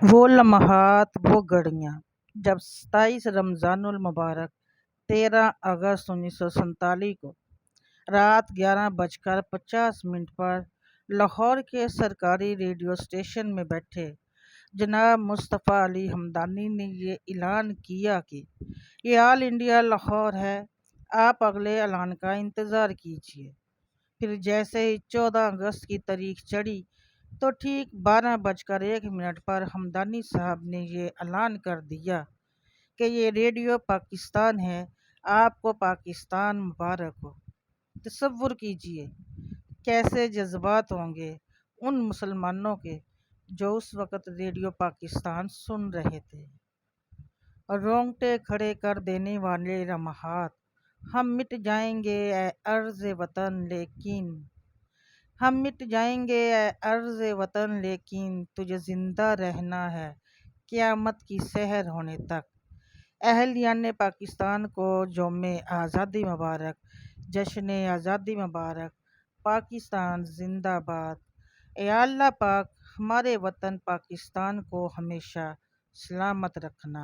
وہ لمحات، وہ گھڑیاں جب 27 رمضان المبارک 13 اگست 1947 کو رات 11:50 پر لاہور کے سرکاری ریڈیو اسٹیشن میں بیٹھے جناب مصطفیٰ علی ہمدانی نے یہ اعلان کیا کہ یہ آل انڈیا لاہور ہے، آپ اگلے اعلان کا انتظار کیجیے۔ پھر جیسے ہی 14 اگست کی تاریخ چڑھی تو ٹھیک 12:01 پر ہمدانی صاحب نے یہ اعلان کر دیا کہ یہ ریڈیو پاکستان ہے، آپ کو پاکستان مبارک ہو۔ تصور کیجیے کیسے جذبات ہوں گے ان مسلمانوں کے جو اس وقت ریڈیو پاکستان سن رہے تھے۔ رونگٹے کھڑے کر دینے والے لمحات۔ ہم مٹ جائیں گے اے ارض وطن لیکن ہم مٹ جائیں گے اے ارض وطن لیکن تجھے زندہ رہنا ہے قیامت کی سحر ہونے تک۔ اہلیان پاکستان کو یوم آزادی مبارک، جشن آزادی مبارک، پاکستان زندہ باد۔ اے اللہ پاک ہمارے وطن پاکستان کو ہمیشہ سلامت رکھنا،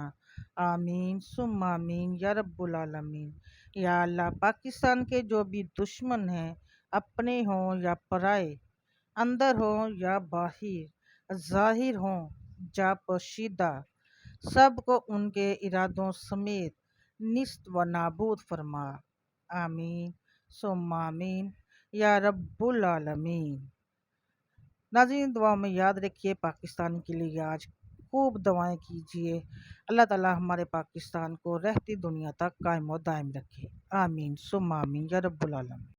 آمین ثم آمین یا رب العالمین۔ یا اللہ پاکستان کے جو بھی دشمن ہیں، اپنے ہوں یا پرائے، اندر ہوں یا باہر، ظاہر ہوں یا پوشیدہ، سب کو ان کے ارادوں سمیت نیست و نابود فرما، آمین ثم آمین یا رب العالمین۔ ناظرین دعاؤں میں یاد رکھیے، پاکستان کے لیے آج خوب دعائیں کیجیے، اللہ تعالی ہمارے پاکستان کو رہتی دنیا تک قائم و دائم رکھے، آمین ثم آمین یا رب العالمین۔